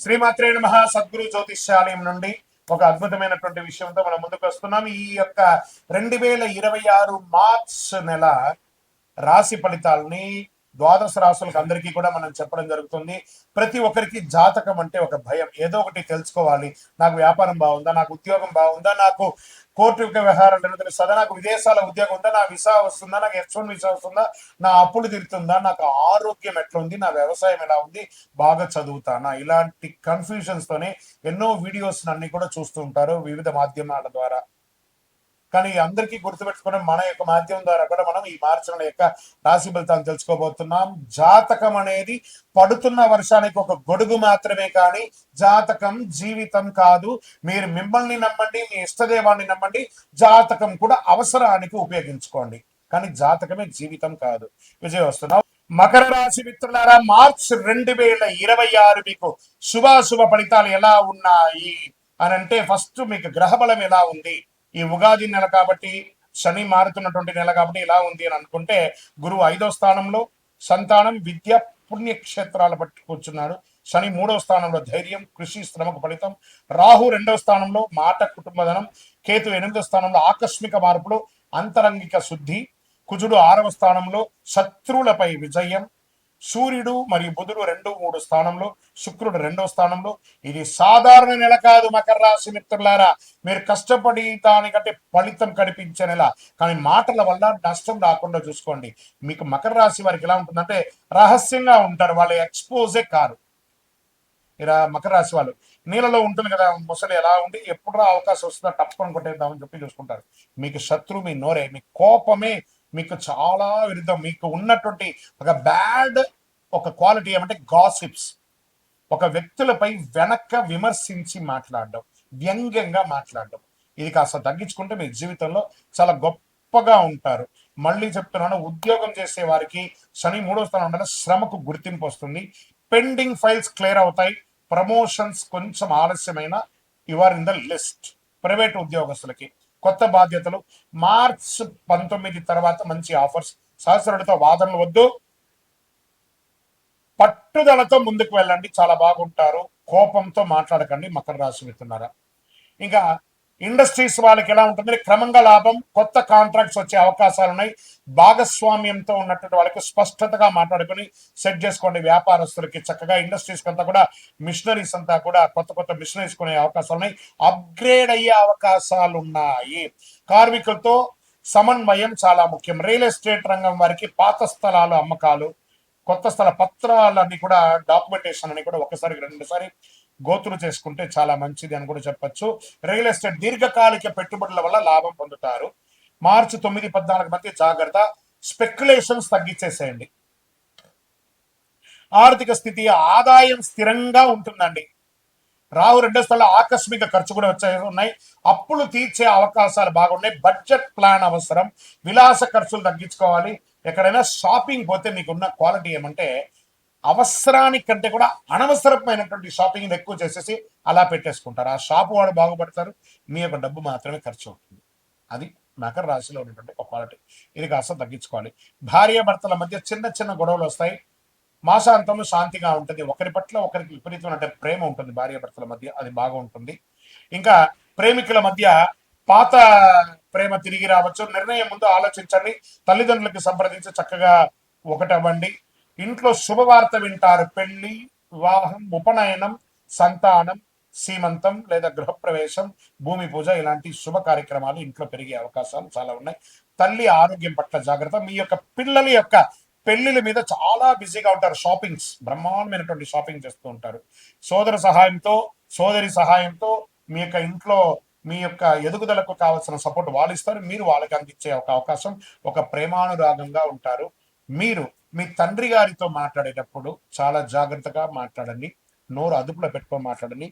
శ్రీమాత్రే నమః. సద్గురు జ్యోతిష్యాలయం నుండి ఒక అద్భుతమైనటువంటి విషయంతో మనం ముందుకు వస్తున్నాం. ఈ యొక్క 2026 మార్చ్ నెల రాశి ఫలితాలని ద్వాదశ రాశులకు అందరికీ కూడా మనం చెప్పడం జరుగుతుంది. ప్రతి ఒక్కరికి జాతకం అంటే ఒక భయం, ఏదో ఒకటి తెలుసుకోవాలి. నాకు వ్యాపారం బాగుందా, నాకు ఉద్యోగం బాగుందా, నాకు కోర్టు వ్యవహారాలు తెలుస్తుందా, నాకు విదేశాల ఉద్యోగం ఉందా, నా వీసా వస్తుందా, నాకు H1 వీసా వస్తుందా, నా అప్పులు తీరుతుందా, నాకు ఆరోగ్యం ఎట్లా ఉంది, నా వ్యవసాయం ఎలా ఉంది, బాగా చదువుతానా, ఇలాంటి కన్ఫ్యూజన్స్ తోనే ఎన్నో వీడియోస్ అన్ని కూడా చూస్తూ ఉంటారు వివిధ మాధ్యమాల ద్వారా. కానీ అందరికీ గుర్తుపెట్టుకుని మన యొక్క మాధ్యమం ద్వారా కూడా మనం ఈ మార్చి నెల యొక్క రాశి ఫలితాలు తెలుసుకోబోతున్నాం. జాతకం అనేది పడుతున్న వర్షానికి ఒక గొడుగు మాత్రమే, కానీ జాతకం జీవితం కాదు. మీరు మిమ్మల్ని నమ్మండి, మీ ఇష్టదేవాన్ని నమ్మండి, జాతకం కూడా అవసరానికి ఉపయోగించుకోండి, కానీ జాతకమే జీవితం కాదు. విజయ్ వస్తున్నాం. మకర రాశి మిత్రులారా, మార్చ్ 2026 మీకు శుభాశుభ ఫలితాలు ఎలా ఉన్నాయి అని అంటే, ఫస్ట్ మీకు గ్రహబలం ఎలా ఉంది. ఈ ఉగాది నెల కాబట్టి, శని మారుతున్నటువంటి నెల కాబట్టి ఇలా ఉంది అని అనుకుంటే, గురువు 5వ స్థానంలో సంతానం, విద్య, పుణ్యక్షేత్రాలు బట్టి కూర్చున్నాడు. శని 3వ స్థానంలో ధైర్యం, కృషి, శ్రమకు ఫలితం. రాహు 2వ స్థానంలో మాట, కుటుంబధనం. కేతు 8వ స్థానంలో ఆకస్మిక మార్పులు, అంతరంగిక శుద్ధి. కుజుడు 6వ స్థానంలో శత్రువులపై విజయం. సూర్యుడు మరియు బుధుడు 2, 3 స్థానంలో, శుక్రుడు 2వ స్థానంలో. ఇది సాధారణ నెల కాదు మకర రాశి మిత్రులారా. మీరు కష్టపడి దానికంటే ఫలితం కనిపించే నెల, కానీ మాటల వల్ల నష్టం రాకుండా చూసుకోండి. మీకు మకర రాశి వారికి ఎలా ఉంటుందంటే, రహస్యంగా ఉంటారు, వాళ్ళు ఎక్స్పోజే కారు. ఇలా మకర రాశి వాళ్ళు నీళ్ళలో ఉంటుంది కదా ముసలి, ఎలా ఉండి ఎప్పుడు అవకాశం వస్తుందో టప్పుకొని కొట్టేద్దామని చెప్పి చూసుకుంటారు. మీకు శత్రువు మీ నోరే, మీ కోపమే మీకు చాలా విరుద్ధం. మీకు ఉన్నటువంటి ఒక బ్యాడ్ ఒక క్వాలిటీ ఏమంటే గాసిప్స్. ఒక వ్యక్తులపై వెనక్క విమర్శించి మాట్లాడడం, వ్యంగ్యంగా మాట్లాడడం. ఇది కాస్త తగ్గించుకుంటే మీ జీవితంలో చాలా గొప్పగా ఉంటారు. మళ్ళీ చెప్తున్నాను, ఉద్యోగం చేసే వారికి శని 3వ స్థానం ఉండాలి, శ్రమకు గుర్తింపు వస్తుంది. పెండింగ్ ఫైల్స్ క్లియర్ అవుతాయి. ప్రమోషన్స్ కొంచెం ఆలస్యమైన you are in the list. Private ఉద్యోగస్తులకి కొత్త బాధ్యతలు. మార్చ్ 19 తర్వాత మంచి ఆఫర్స్. సహస్రుడితో వాదనలు వద్దు, పట్టుదలతో ముందుకు వెళ్ళండి, చాలా బాగుంటారు. కోపంతో మాట్లాడకండి మకర రాశి మిత్రులారా. ఇంకా ఇండస్ట్రీస్ వాళ్ళకి ఎలా ఉంటుంది, క్రమంగా లాభం, కొత్త కాంట్రాక్ట్స్ వచ్చే అవకాశాలు ఉన్నాయి. భాగస్వామ్యంతో ఉన్నటువంటి వాళ్ళకి స్పష్టతగా మాట్లాడుకొని సెట్ చేసుకోండి. వ్యాపారస్తులకి చక్కగా ఇండస్ట్రీస్ అంతా కూడా మిషనరీస్ అంతా కూడా కొత్త కొత్త మిషనరీస్ కొనే అవకాశాలు ఉన్నాయి. అప్గ్రేడ్ అయ్యే అవకాశాలు ఉన్నాయి. కార్మికులతో సమన్వయం చాలా ముఖ్యం. రియల్ ఎస్టేట్ రంగం వారికి పాత స్థలాలు అమ్మకాలు, కొత్త స్థల పత్రాలన్నీ కూడా డాక్యుమెంటేషన్ అని కూడా ఒకసారి 2 గోతులు చేసుకుంటే చాలా మంచిది అని కూడా చెప్పచ్చు. రియల్ ఎస్టేట్ దీర్ఘకాలిక పెట్టుబడుల వల్ల లాభం పొందుతారు. మార్చి 9, 14 మధ్య జాగ్రత్త. స్పెక్యులేషన్స్ తగ్గించేసేయండి. ఆర్థిక స్థితి, ఆదాయం స్థిరంగా ఉంటుందండి. రాహు 2వ స్థలంలో ఆకస్మిక ఖర్చు కూడా ఉన్నాయి. అప్పులు తీర్చే అవకాశాలు బాగున్నాయి. బడ్జెట్ ప్లాన్ అవసరం. విలాస ఖర్చులు తగ్గించుకోవాలి. ఎక్కడైనా షాపింగ్ పోతే మీకున్న క్వాలిటీ ఏమంటే, అవసరానికంటే కూడా అనవసరమైనటువంటి షాపింగ్ ఎక్కువ చేసేసి అలా పెట్టేసుకుంటారు. ఆ షాపు వాడు బాగుపడతారు, మీ యొక్క డబ్బు మాత్రమే ఖర్చు అవుతుంది. అది మకర రాశిలో ఉన్నటువంటి ఒక క్వాలిటీ. ఇది కాస్త తగ్గించుకోవాలి. భార్యాభర్తల మధ్య చిన్న చిన్న గొడవలు వస్తాయి. మాసాంతంలో శాంతిగా ఉంటుంది. ఒకరి పట్ల ఒకరికి విపరీతమైన ప్రేమ ఉంటుంది భార్యాభర్తల మధ్య, అది బాగా ఉంటుంది. ఇంకా ప్రేమికుల మధ్య పాత ప్రేమ తిరిగి రావచ్చు. నిర్ణయం ముందు ఆలోచించండి. తల్లిదండ్రులకు సంప్రదించి చక్కగా ఒకటవ్వండి. ఇంట్లో శుభవార్త వింటారు. పెళ్లి, వివాహం, ఉపనయనం, సంతానం, సీమంతం లేదా గృహప్రవేశం, భూమి పూజ ఇలాంటి శుభ కార్యక్రమాలు ఇంట్లో పెరిగే అవకాశాలు చాలా ఉన్నాయి. తల్లి ఆరోగ్యం పట్ల జాగ్రత్త. మీ యొక్క పిల్లల యొక్క పెళ్లిల మీద చాలా బిజీగా ఉంటారు. షాపింగ్స్, బ్రహ్మాండమైనటువంటి షాపింగ్ చేస్తూ ఉంటారు. సోదర సహాయంతో, సోదరి సహాయంతో మీ యొక్క ఇంట్లో మీ యొక్క ఎదుగుదలకు కావాల్సిన సపోర్ట్ వాళ్ళు ఇస్తారు, మీరు వాళ్ళకి అందించే ఒక అవకాశం. ఒక ప్రేమానురాగంగా ఉంటారు. మీరు మీ తండ్రి గారితో మాట్లాడేటప్పుడు చాలా జాగ్రత్తగా మాట్లాడండి. నోరు అదుపులో పెట్టుకొని మాట్లాడండి.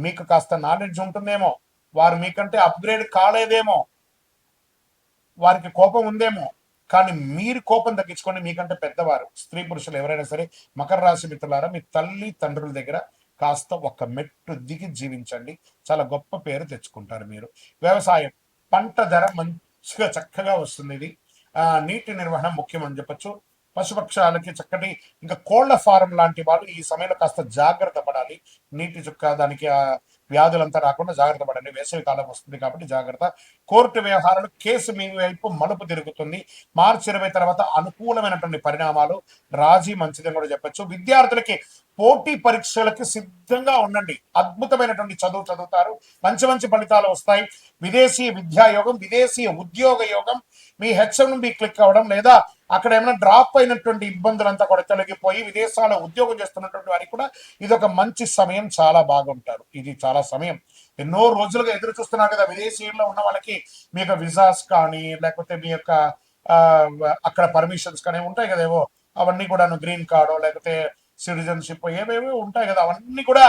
మీకు కాస్త నాలెడ్జ్ ఉంటుందేమో, వారు మీకంటే అప్గ్రేడ్ కాలేదేమో, వారికి కోపం ఉందేమో, కానీ మీరు కోపం తగ్గించుకొని, మీకంటే పెద్దవారు స్త్రీ పురుషులు ఎవరైనా సరే మకర రాశి మిత్రులారా, మీ తల్లి తండ్రుల దగ్గర కాస్త ఒక మెట్టు దిగి జీవించండి. చాలా గొప్ప పేరు తెచ్చుకుంటారు మీరు. వ్యవసాయం, పంట ధర మంచిగా చక్కగా వస్తుంది. ఇది నీటి నిర్వహణ ముఖ్యం అని చెప్పచ్చు. పశుపక్షాలకి చక్కటి, ఇంకా కోళ్ల ఫారం లాంటి వాళ్ళు ఈ సమయంలో కాస్త జాగ్రత్త పడాలి. నీటి చుక్క దానికి ఆ వ్యాధులంతా రాకుండా జాగ్రత్త పడండి. వేసవి కాలం వస్తుంది కాబట్టి జాగ్రత్త. కోర్టు వ్యవహారాలు, కేసు మీ వైపు మలుపు తిరుగుతుంది. మార్చి 20 తర్వాత అనుకూలమైనటువంటి పరిణామాలు, రాజీ మంచిదని కూడా చెప్పొచ్చు. విద్యార్థులకి పోటీ పరీక్షలకి సిద్ధంగా ఉండండి. అద్భుతమైనటువంటి చదువు చదువుతారు, మంచి మంచి ఫలితాలు వస్తాయి. విదేశీ విద్యా యోగం, విదేశీ ఉద్యోగ యోగం, మీ హెచ్ఎంబి క్లిక్ అవ్వడం, లేదా అక్కడ ఏమైనా డ్రాప్ అయినటువంటి ఇబ్బందులంతా కూడా తొలగిపోయి విదేశాల్లో ఉద్యోగం చేస్తున్నటువంటి వారికి కూడా ఇది ఒక మంచి సమయం. చాలా బాగుంటారు. ఇది చాలా సమయం. ఎన్నో రోజులుగా ఎదురు చూస్తున్నారు కదా విదేశీయుల్లో ఉన్న వాళ్ళకి. మీ యొక్క విజాస్ కానీ, లేకపోతే మీ యొక్క ఆ, అక్కడ పర్మిషన్స్ కానీ ఉంటాయి కదా ఏవో, అవన్నీ కూడా గ్రీన్ కార్డో లేకపోతే సిటిజన్షిప్ ఏవేవో ఉంటాయి కదా, అవన్నీ కూడా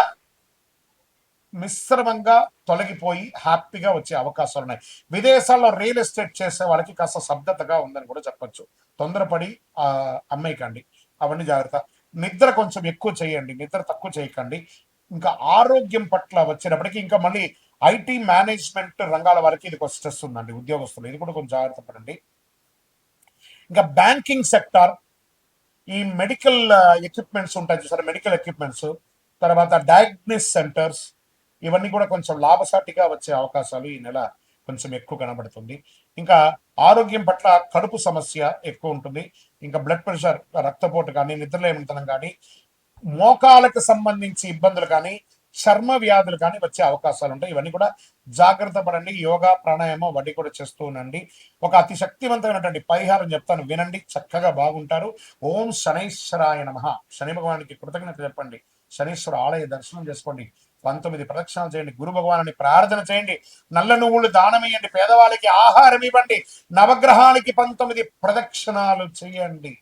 మిశ్రమంగా తొలగిపోయి హ్యాపీగా వచ్చే అవకాశాలు ఉన్నాయి. విదేశాల్లో రియల్ ఎస్టేట్ చేసే వాళ్ళకి కాస్త శబ్దతగా ఉందని కూడా చెప్పొచ్చు. తొందరపడి అమ్మేయకండి, అవన్నీ జాగ్రత్త. నిద్ర కొంచెం ఎక్కువ చేయండి, నిద్ర తక్కువ చేయకండి. ఇంకా ఆరోగ్యం పట్ల వచ్చేటప్పటికి ఇంకా మళ్ళీ ఐటీ మేనేజ్మెంట్ రంగాల వారికి ఇది ఒక స్ట్రెస్ ఉందండి, ఉద్యోగస్తులు, ఇది కూడా కొంచెం జాగ్రత్త పడండి. ఇంకా బ్యాంకింగ్ సెక్టార్, ఈ మెడికల్ ఎక్విప్మెంట్స్ ఉంటాయి చూసారా, మెడికల్ ఎక్విప్మెంట్స్, తర్వాత డయాగ్నిస్ సెంటర్స్, ఇవన్నీ కూడా కొంచెం లాభసాటిగా వచ్చే అవకాశాలు ఈ నెల కొంచెం ఎక్కువ కనబడుతుంది. ఇంకా ఆరోగ్యం పట్ల కడుపు సమస్య ఎక్కువ ఉంటుంది. ఇంకా బ్లడ్ ప్రెషర్, రక్తపోటు కానీ, నిద్రలేమితనం కానీ, మోకాలకు సంబంధించి ఇబ్బందులు కానీ, చర్మ వ్యాధులు కానీ వచ్చే అవకాశాలు ఉంటాయి. ఇవన్నీ కూడా జాగ్రత్త పడండి. యోగా, ప్రాణాయామం వడ్డీ కూడా చేస్తూ ఉండండి. ఒక అతి శక్తివంతమైనటువంటి పరిహారం చెప్తాను, వినండి, చక్కగా బాగుంటారు. ఓం శనైశ్వరాయ నమః. శని భగవానికి కృతజ్ఞత చెప్పండి. శనీశ్వర ఆలయ దర్శనం చేసుకోండి. 19 ప్రదక్షిణాలు చేయండి. గురు భగవాన్ని ప్రార్థన చేయండి. నల్ల నువ్వులు దానం ఇవ్వండి. పేదవాళ్ళకి ఆహారం ఇవ్వండి. నవగ్రహానికి 19 ప్రదక్షిణాలు చేయండి.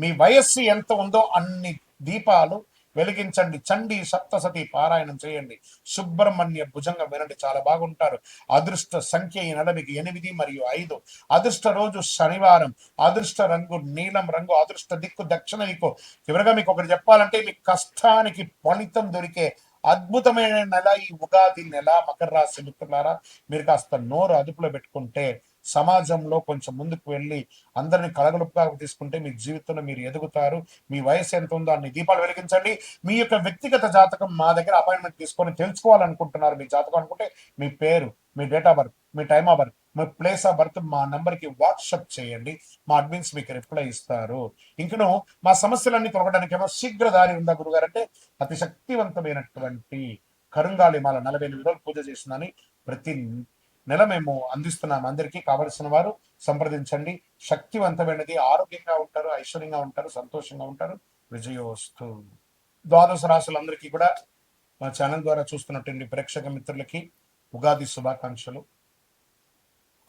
మీ వయస్సు ఎంత ఉందో అన్ని దీపాలు వెలిగించండి. చండి సప్తసతి పారాయణం చేయండి. సుబ్రహ్మణ్య భుజంగం వినండి, చాలా బాగుంటారు. అదృష్ట సంఖ్య ఈ నెల మీకు 8 మరియు 5. అదృష్ట రోజు శనివారం. అదృష్ట రంగు నీలం రంగు. అదృష్ట దిక్కు దక్షిణ దిక్కు. చివరిగా మీకు ఒకటి చెప్పాలంటే, మీ కష్టానికి ఫలితం దొరికే అద్భుతమైన నెల ఈ ఉగాది నెల. మకర రాశి మిత్రులారా, మీరు కాస్త నోరు అదుపులో పెట్టుకుంటే, సమాజంలో కొంచెం ముందుకు వెళ్ళి అందరిని కలగలుపుగా తీసుకుంటే మీ జీవితంలో మీరు ఎదుగుతారు. మీ వయసు ఎంత ఉందో అన్ని దీపాలు వెలిగించండి. మీ యొక్క వ్యక్తిగత జాతకం మా దగ్గర అపాయింట్మెంట్ తీసుకొని తెలుసుకోవాలనుకుంటున్నారు, మీ జాతకం అనుకుంటే మీ పేరు, మీ డేట్ ఆఫ్ బర్త్, మీ టైమ్ ఆఫ్ బర్త్, మీ ప్లేస్ ఆఫ్ బర్త్ మా నంబర్కి వాట్సాప్ చేయండి. మా అడ్మిన్స్ మీకు రిప్లై ఇస్తారు. ఇంకను మా సమస్యలన్నీ తొలగడానికి ఏమో శీఘ్ర దారి ఉందా గురుగారు అంటే, అతి శక్తివంతమైనటువంటి కరుంగాలి మాల 48 రోజులు పూజ చేసిందని ప్రతి నెల మేము అందిస్తున్నాం. అందరికీ కావలసిన వారు సంప్రదించండి. శక్తివంతమైనది, ఆరోగ్యంగా ఉంటారు, ఐశ్వర్యంగా ఉంటారు, సంతోషంగా ఉంటారు. విజయోస్తు. ద్వాదశ రాశులందరికీ కూడా మా ఛానల్ ద్వారా చూస్తున్నటువంటి ప్రేక్షక మిత్రులకి ఉగాది శుభాకాంక్షలు.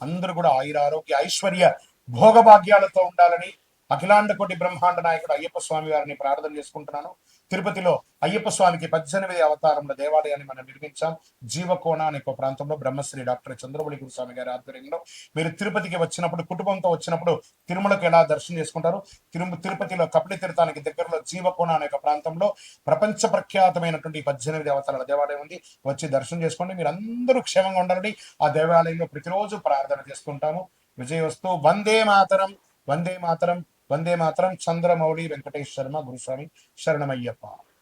అందరూ కూడా ఆయుర ఆరోగ్య ఐశ్వర్య భోగభాగ్యాలతో ఉండాలని అఖిలాండ కోటి బ్రహ్మాండ నాయకుడు అయ్యప్ప స్వామి వారిని ప్రార్థన చేసుకుంటున్నాను. తిరుపతిలో అయ్యప్ప స్వామికి 18 అవతారముల దేవాలయాన్ని మనం నిర్మించాం. జీవకోణ అనే ఒక ప్రాంతంలో బ్రహ్మశ్రీ డాక్టర్ చంద్రబలి గురుస్వామి గారి ఆధ్వర్యంలో. మీరు తిరుపతికి వచ్చినప్పుడు, కుటుంబంతో వచ్చినప్పుడు తిరుమలకు ఎలా దర్శనం చేసుకుంటారు, తిరుపతిలో కపిల తీర్థానికి దగ్గరలో జీవకోణ అనే ఒక ప్రాంతంలో ప్రపంచ ప్రఖ్యాతమైనటువంటి 18 అవతారాల దేవాలయం ఉంది. వచ్చి దర్శనం చేసుకోండి. మీరు అందరూ క్షేమంగా ఉండాలని ఆ దేవాలయంలో ప్రతిరోజు ప్రార్థన చేసుకుంటాము. విజయోస్తు. వందే మాతరం, వందే మాతరం, వందే మాతరం. చంద్రమౌళి వెంకటేష్ శర్మ గురుస్వామి. శరణమయ్యప్ప.